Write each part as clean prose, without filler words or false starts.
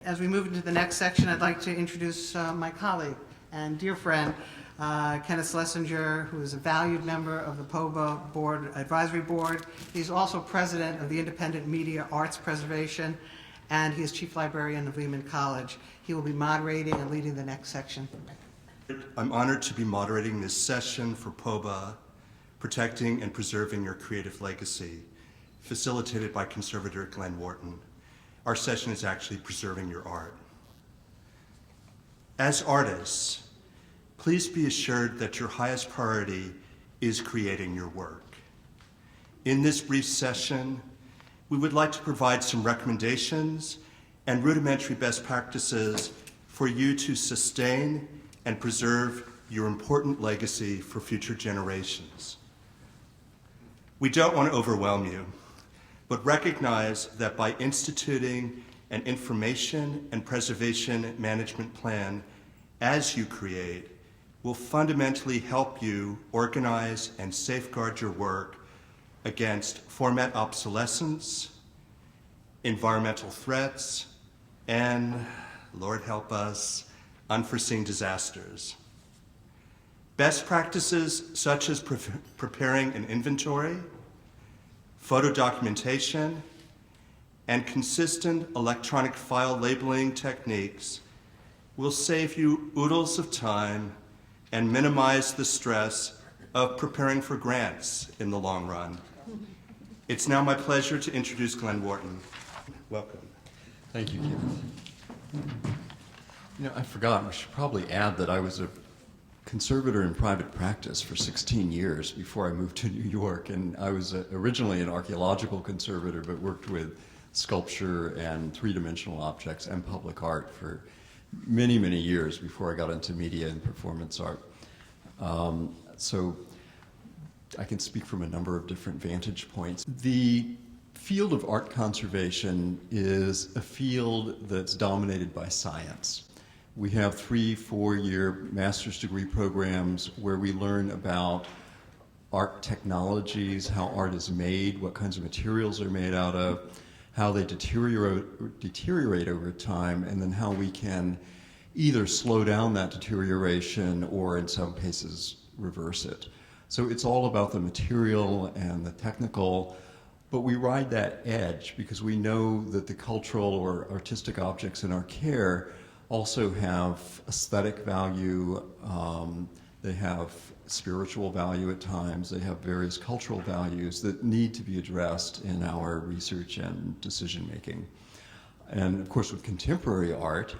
As we move into the next section, I'd like to introduce my colleague and dear friend, Kenneth Schlesinger, who is a valued member of the POBA Advisory Board. He's also president of the Independent Media Arts Preservation, and he is chief librarian of Lehman College. He will be moderating and leading the next section. I'm honored to be moderating this session for POBA, Protecting and Preserving Your Creative Legacy, facilitated by conservator Glenn Wharton. Our session is actually Preserving Your Art. As artists, please be assured that your highest priority is creating your work. In this brief session, we would like to provide some recommendations and rudimentary best practices for you to sustain and preserve your important legacy for future generations. We don't want to overwhelm you, but recognize that by instituting an information and preservation management plan as you create will fundamentally help you organize and safeguard your work against format obsolescence, environmental threats, and, Lord help us, unforeseen disasters. Best practices such as preparing an inventory, photo documentation, and consistent electronic file labeling techniques will save you oodles of time and minimize the stress of preparing for grants in the long run. It's now my pleasure to introduce Glenn Wharton. Welcome. Thank you, Kenneth. You know, I forgot, I should probably add that I was a conservator in private practice for 16 years before I moved to New York, and I was originally an archaeological conservator but worked with sculpture and three-dimensional objects and public art for many, many years before I got into media and performance art. So I can speak from a number of different vantage points. The field of art conservation is a field that's dominated by science. We have 3-4-year master's degree programs where we learn about art technologies, how art is made, what kinds of materials are made out of, how they deteriorate over time, and then how we can either slow down that deterioration or in some cases reverse it. So it's all about the material and the technical, but we ride that edge because we know that the cultural or artistic objects in our care also have aesthetic value, they have spiritual value at times, they have various cultural values that need to be addressed in our research and decision making. And of course with contemporary art,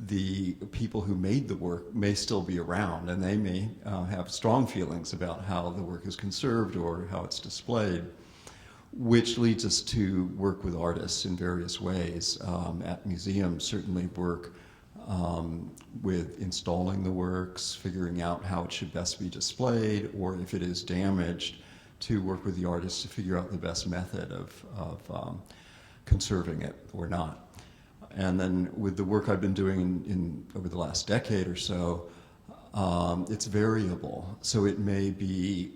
the people who made the work may still be around and they may have strong feelings about how the work is conserved or how it's displayed, which leads us to work with artists in various ways. At museums, certainly work with installing the works, figuring out how it should best be displayed, or if it is damaged, to work with the artists to figure out the best method of conserving it or not. And then with the work I've been doing over the last decade or so, it's variable. So it may be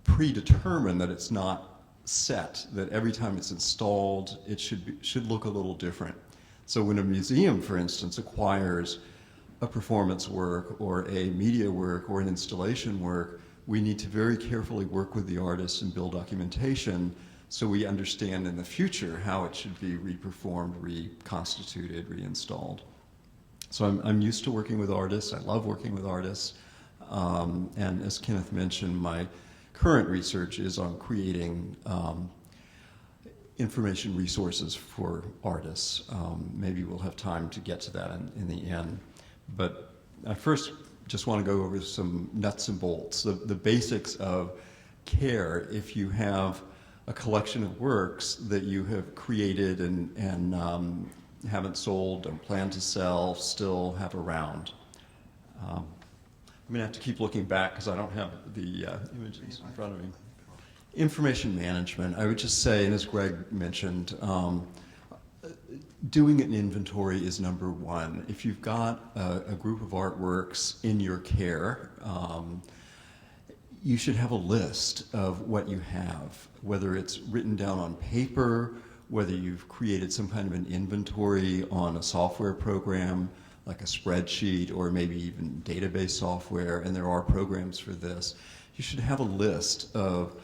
predetermined that it's not set, that every time it's installed, it should look a little different. So when a museum, for instance, acquires a performance work or a media work or an installation work, we need to very carefully work with the artists and build documentation so we understand in the future how it should be reperformed, reconstituted, reinstalled. So I'm used to working with artists. I love working with artists. And as Kenneth mentioned, my current research is on creating information resources for artists. Maybe we'll have time to get to that in the end. But I first just want to go over some nuts and bolts, the basics of care if you have a collection of works that you have created and haven't sold and plan to sell, still have around. I'm going to have to keep looking back because I don't have the images in front of me. Information management, I would just say, and as Greg mentioned, doing an inventory is number one. If you've got a group of artworks in your care, you should have a list of what you have, whether it's written down on paper, whether you've created some kind of an inventory on a software program, like a spreadsheet or maybe even database software, and there are programs for this, you should have a list of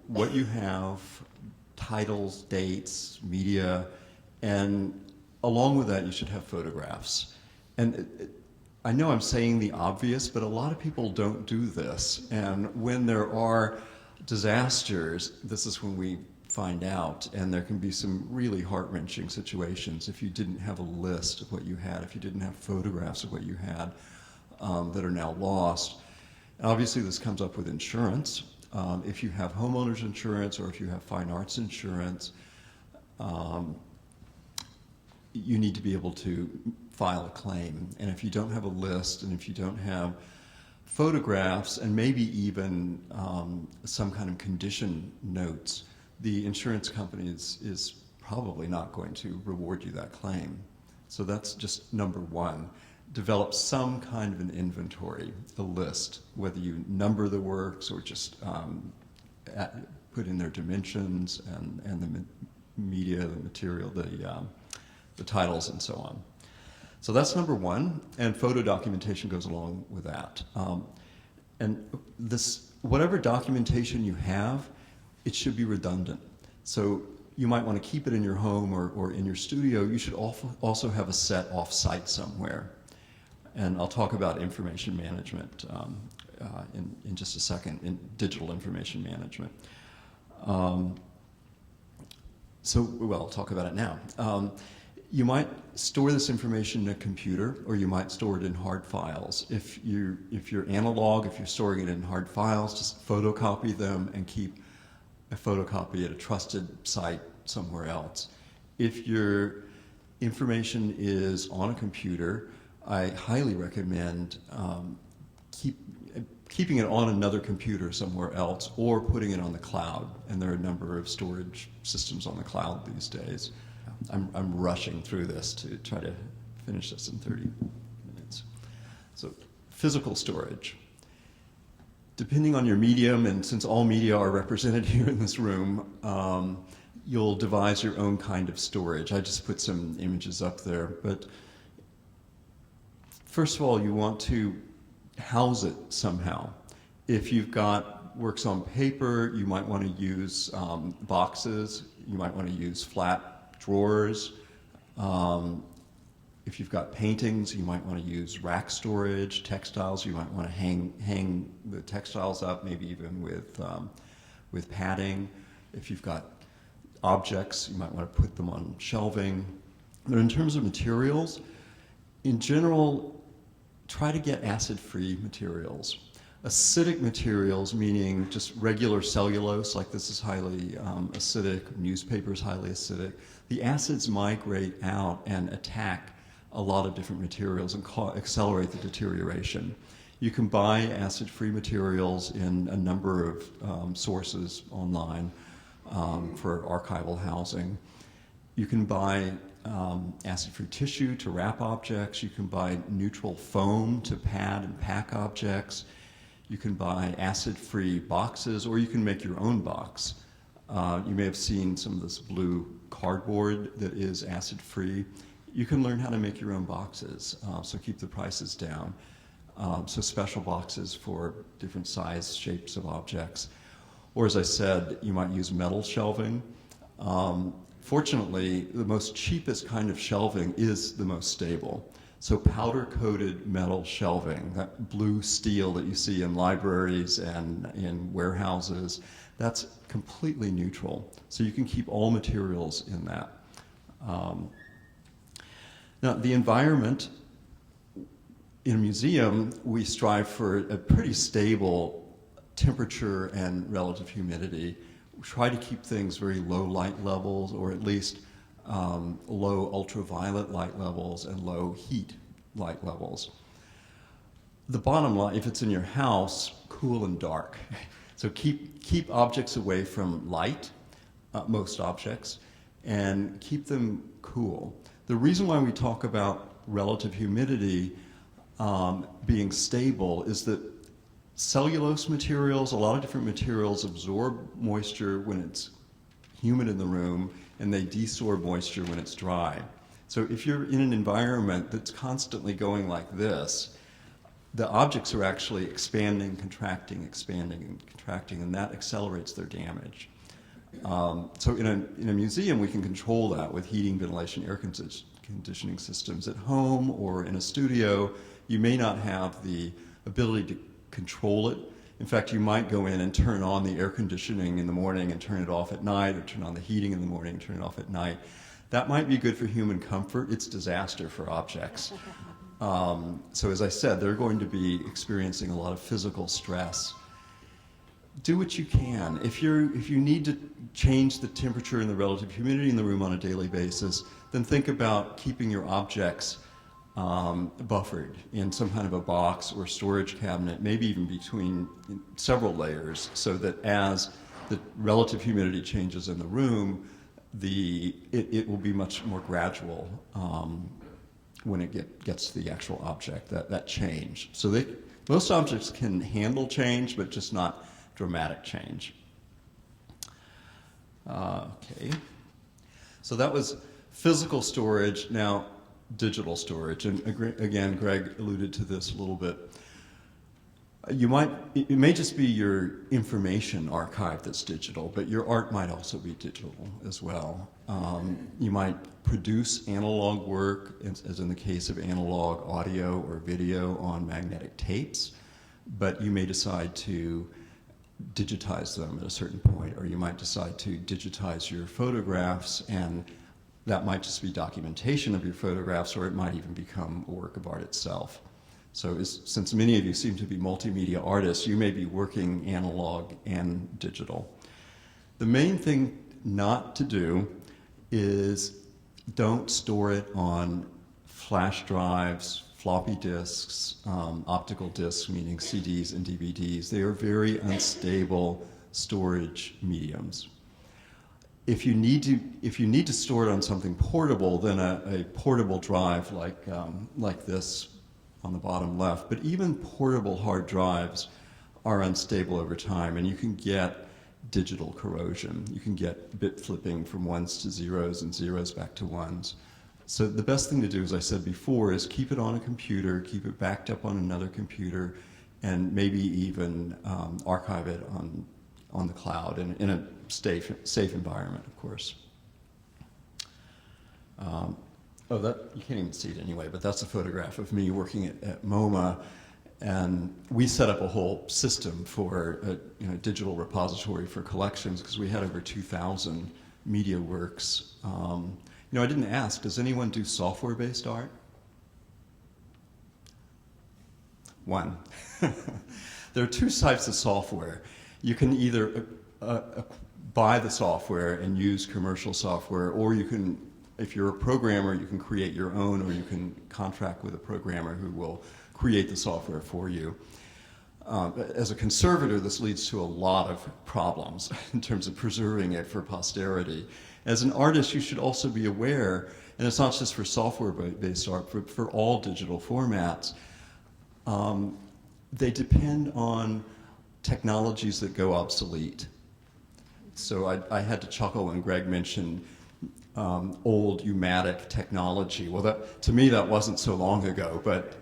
what you have, titles, dates, media, and along with that you should have photographs. And I know I'm saying the obvious, but a lot of people don't do this. And when there are disasters, this is when we find out, and there can be some really heart-wrenching situations if you didn't have a list of what you had, if you didn't have photographs of what you had that are now lost. And obviously this comes up with insurance. If you have homeowners insurance or if you have fine arts insurance, you need to be able to file a claim. And if you don't have a list and if you don't have photographs and maybe even some kind of condition notes, the insurance company is probably not going to reward you that claim. So that's just number one. Develop some kind of an inventory, a list, whether you number the works or just put in their dimensions and the media, the material, the titles, and so on. So that's number one, and photo documentation goes along with that. And this, whatever documentation you have, it should be redundant. So you might want to keep it in your home or in your studio. You should also have a set off-site somewhere. And I'll talk about information management in just a second, in digital information management. Well, I'll talk about it now. You might store this information in a computer, or you might store it in hard files. If you're analog, if you're storing it in hard files, just photocopy them and keep a photocopy at a trusted site somewhere else. If your information is on a computer, I highly recommend keeping it on another computer somewhere else or putting it on the cloud. And there are a number of storage systems on the cloud these days. I'm rushing through this to try to finish this in 30 minutes. So, physical storage. Depending on your medium, and since all media are represented here in this room, you'll devise your own kind of storage. I just put some images up there, but first of all, you want to house it somehow. If you've got works on paper, you might want to use boxes. You might want to use flat drawers. If you've got paintings, you might want to use rack storage. Textiles, you might want to hang the textiles up, maybe even with padding. If you've got objects, you might want to put them on shelving. But in terms of materials, in general, try to get acid-free materials. Acidic materials, meaning just regular cellulose, like this is highly acidic, newspaper is highly acidic. The acids migrate out and attack a lot of different materials and accelerate the deterioration. You can buy acid-free materials in a number of sources online for archival housing. You can buy acid-free tissue to wrap objects. You can buy neutral foam to pad and pack objects. You can buy acid-free boxes, or you can make your own box. You may have seen some of this blue cardboard that is acid-free. You can learn how to make your own boxes, so keep the prices down. So special boxes for different size, shapes of objects. Or as I said, you might use metal shelving. Fortunately, the most cheapest kind of shelving is the most stable. So powder-coated metal shelving, that blue steel that you see in libraries and in warehouses, that's completely neutral. So you can keep all materials in that. Now, the environment, in a museum, we strive for a pretty stable temperature and relative humidity. We try to keep things very low light levels, or at least low ultraviolet light levels and low heat light levels. The bottom line, if it's in your house, cool and dark. So keep objects away from light, most objects, and keep them cool. The reason why we talk about relative humidity being stable is that cellulose materials, a lot of different materials absorb moisture when it's humid in the room, and they desorb moisture when it's dry. So if you're in an environment that's constantly going like this, the objects are actually expanding, contracting, and that accelerates their damage. So in a museum, we can control that with heating, ventilation, air conditioning systems. At home or in a studio, you may not have the ability to control it. In fact, you might go in and turn on the air conditioning in the morning and turn it off at night, or turn on the heating in the morning and turn it off at night. That might be good for human comfort. It's disaster for objects. So as I said, they're going to be experiencing a lot of physical stress. Do what you can. If you need to change the temperature and the relative humidity in the room on a daily basis, then think about keeping your objects buffered in some kind of a box or storage cabinet, maybe even between several layers, so that as the relative humidity changes in the room, it will be much more gradual when it gets to the actual object, that change. So most objects can handle change, but just not dramatic change. Okay. So that was physical storage. Now, digital storage. And again, Greg alluded to this a little bit. It may just be your information archive that's digital, but your art might also be digital as well. You might produce analog work, as in the case of analog audio or video, on magnetic tapes, but you may decide to digitize them at a certain point, or you might decide to digitize your photographs, and that might just be documentation of your photographs, or it might even become a work of art itself. So since many of you seem to be multimedia artists, you may be working analog and digital. The main thing not to do is don't store it on flash drives, floppy disks, optical disks, meaning CDs and DVDs. They are very unstable storage mediums. If you need to store it on something portable, then a portable drive like this on the bottom left, but even portable hard drives are unstable over time, and you can get digital corrosion. You can get bit flipping from ones to zeros and zeros back to ones. So the best thing to do, as I said before, is keep it on a computer, keep it backed up on another computer, and maybe even archive it on the cloud in a safe environment, of course. You can't even see it anyway, but that's a photograph of me working at MoMA, and we set up a whole system for a digital repository for collections, because we had over 2,000 media works. I didn't ask, does anyone do software-based art? One. There are two types of software. You can either buy the software and use commercial software, or you can, if you're a programmer, you can create your own, or you can contract with a programmer who will create the software for you. As a conservator, this leads to a lot of problems in terms of preserving it for posterity. As an artist, you should also be aware, and it's not just for software-based art, but for all digital formats, they depend on technologies that go obsolete. So I had to chuckle when Greg mentioned old U-matic technology. Well, to me, that wasn't so long ago, but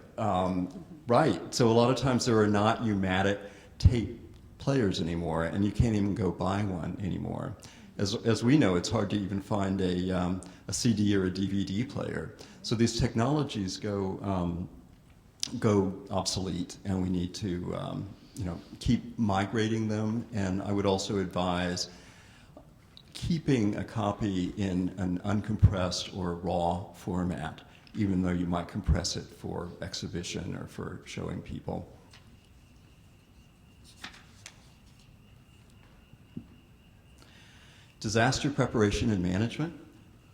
right. So a lot of times there are not U-matic tape players anymore, and you can't even go buy one anymore. As we know, it's hard to even find a CD or a DVD player. So these technologies go obsolete, and we need to keep migrating them. And I would also advise keeping a copy in an uncompressed or raw format, even though you might compress it for exhibition or for showing people. Disaster preparation and management.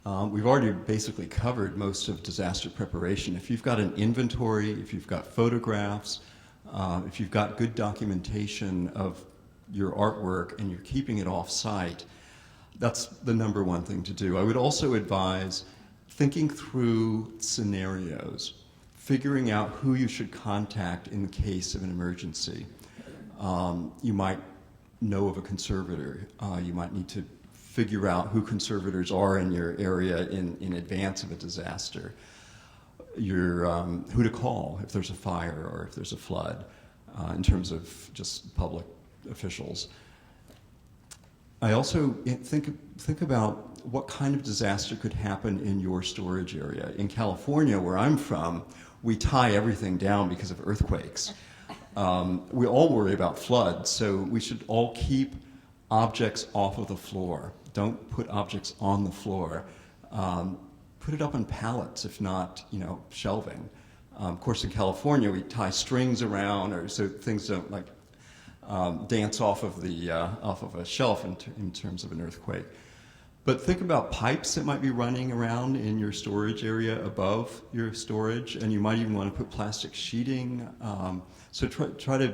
We've already basically covered most of disaster preparation. If you've got an inventory, if you've got photographs, if you've got good documentation of your artwork and you're keeping it off-site, that's the number one thing to do. I would also advise thinking through scenarios, figuring out who you should contact in the case of an emergency. You might know of a conservator. You might need to figure out who conservators are in your area in advance of a disaster. Who to call if there's a fire or if there's a flood, in terms of just public officials. I also think about what kind of disaster could happen in your storage area. In California, where I'm from, we tie everything down because of earthquakes. We all worry about floods, so we should all keep objects off of the floor. Don't put objects on the floor. Put it up on pallets, if not, shelving. Of course, in California, we tie strings around, so things don't dance off of a shelf in terms of an earthquake. But think about pipes that might be running around in your storage area above your storage, and you might even want to put plastic sheeting. So try to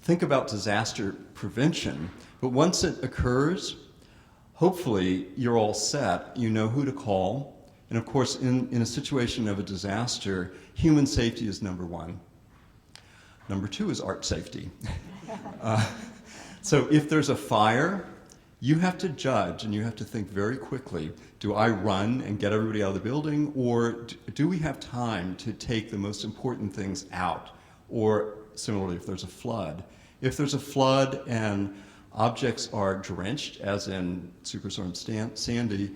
think about disaster prevention. But once it occurs, hopefully you're all set. You know who to call. And of course, in a situation of a disaster, human safety is number one. Number two is art safety. So if there's a fire, you have to judge and you have to think very quickly, do I run and get everybody out of the building, or do we have time to take the most important things out? Or similarly, if there's a flood. If there's a flood and objects are drenched, as in Superstorm Sandy,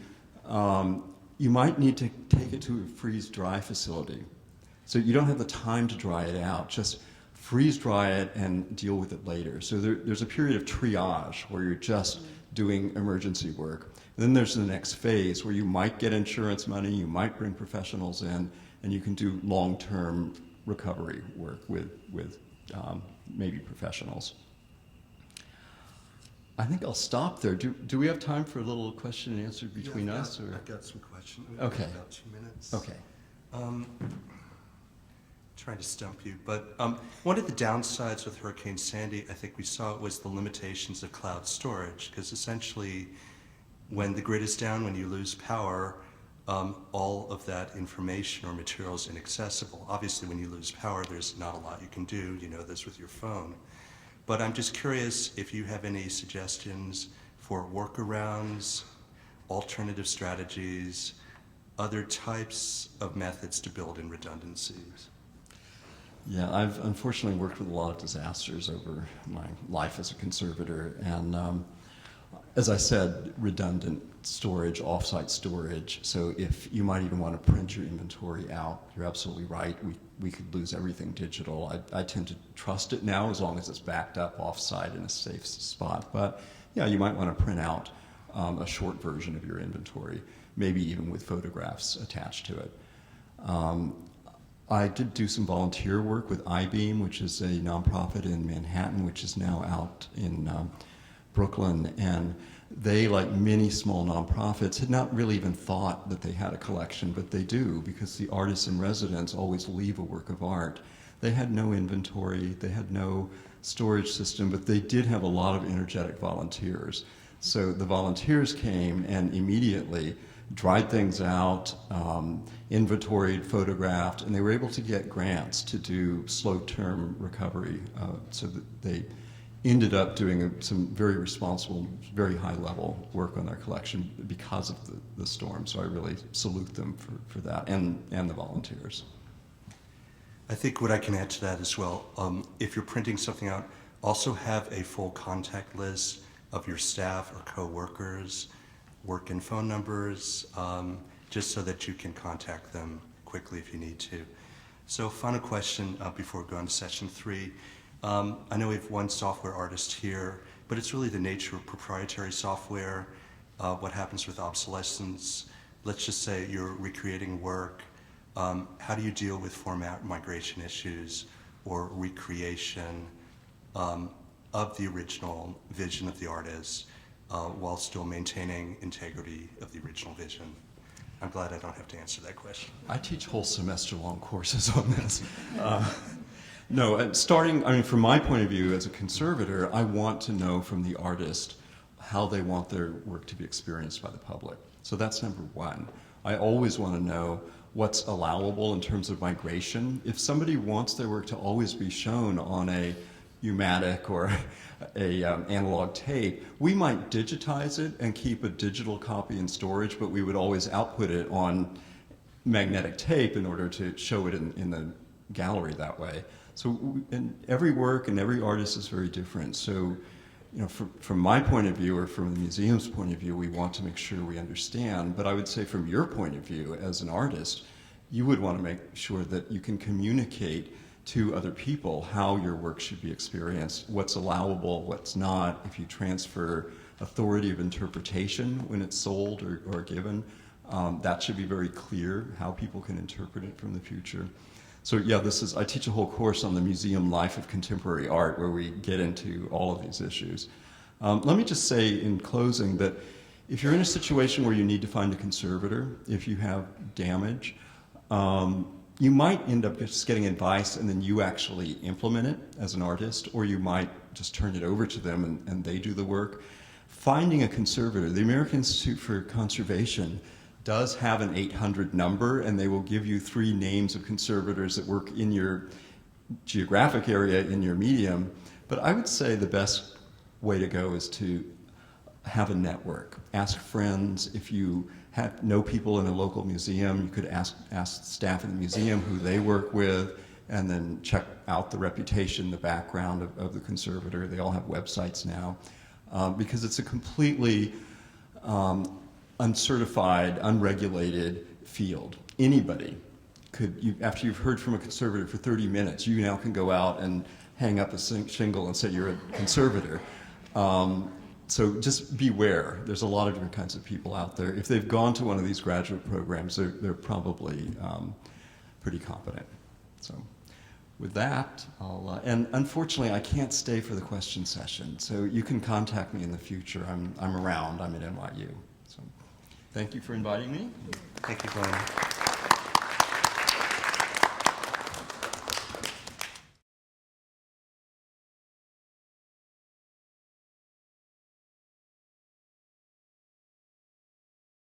you might need to take it to a freeze-dry facility. So you don't have the time to dry it out. Just freeze-dry it and deal with it later. So there's a period of triage where you're just doing emergency work. And then there's the next phase where you might get insurance money, you might bring professionals in, and you can do long-term recovery work with maybe professionals. I think I'll stop there. Do we have time for a little question and answer between us? Or? I've got some questions. Okay. About 2 minutes. Okay. Trying to stump you, but one of the downsides with Hurricane Sandy, I think we saw, was the limitations of cloud storage, because essentially when the grid is down, when you lose power, all of that information or material is inaccessible. Obviously, when you lose power, there's not a lot you can do. You know this with your phone. But I'm just curious if you have any suggestions for workarounds, alternative strategies, other types of methods to build in redundancies. Yeah, I've unfortunately worked with a lot of disasters over my life as a conservator, and as I said, redundant storage, offsite storage. So if you might even want to print your inventory out, you're absolutely right. We could lose everything digital. I tend to trust it now as long as it's backed up offsite in a safe spot. But yeah, you might want to print out a short version of your inventory, maybe even with photographs attached to it. I did do some volunteer work with iBeam, which is a nonprofit in Manhattan, which is now out in Brooklyn, and they, like many small nonprofits, had not really even thought that they had a collection, but they do, because the artists in residence always leave a work of art. They had no inventory, they had no storage system, but they did have a lot of energetic volunteers. So the volunteers came and immediately dried things out, inventoried, photographed, and they were able to get grants to do slow-term recovery, so that they ended up doing some very responsible, very high-level work on their collection because of the storm. So I really salute them for that, and the volunteers. I think what I can add to that as well, if you're printing something out, also have a full contact list of your staff or co-workers, work and phone numbers, just so that you can contact them quickly if you need to. So final question before we go on to session 3. I know we have one software artist here, but it's really the nature of proprietary software, what happens with obsolescence. Let's just say you're recreating work. How do you deal with format migration issues or recreation of the original vision of the artist while still maintaining integrity of the original vision? I'm glad I don't have to answer that question. I teach whole semester-long courses on this. No, from my point of view as a conservator, I want to know from the artist how they want their work to be experienced by the public. So that's number one. I always want to know what's allowable in terms of migration. If somebody wants their work to always be shown on a U-matic or a analog tape, we might digitize it and keep a digital copy in storage, but we would always output it on magnetic tape in order to show it in the gallery that way. So and every work and every artist is very different. So, you know, from my point of view or from the museum's point of view, we want to make sure we understand. But I would say from your point of view as an artist, you would want to make sure that you can communicate to other people how your work should be experienced, what's allowable, what's not. If you transfer authority of interpretation when it's sold or given, that should be very clear how people can interpret it from the future. So yeah, I teach a whole course on the museum life of contemporary art where we get into all of these issues. Let me just say in closing that if you're in a situation where you need to find a conservator, if you have damage, you might end up just getting advice and then you actually implement it as an artist, or you might just turn it over to them and they do the work. Finding a conservator, the American Institute for Conservation does have an 800 number, and they will give you 3 names of conservators that work in your geographic area, in your medium. But I would say the best way to go is to have a network. Ask friends. If you know people in a local museum, you could ask staff in the museum who they work with, and then check out the reputation, the background of the conservator. They all have websites now, because it's a completely uncertified, unregulated field. Anybody could, after you've heard from a conservator for 30 minutes, you now can go out and hang up a shingle and say you're a conservator. So just beware. There's a lot of different kinds of people out there. If they've gone to one of these graduate programs, they're probably pretty competent. So with that, and unfortunately I can't stay for the question session, so you can contact me in the future. I'm around, I'm at NYU. So thank you for inviting me. Thank you, Brian.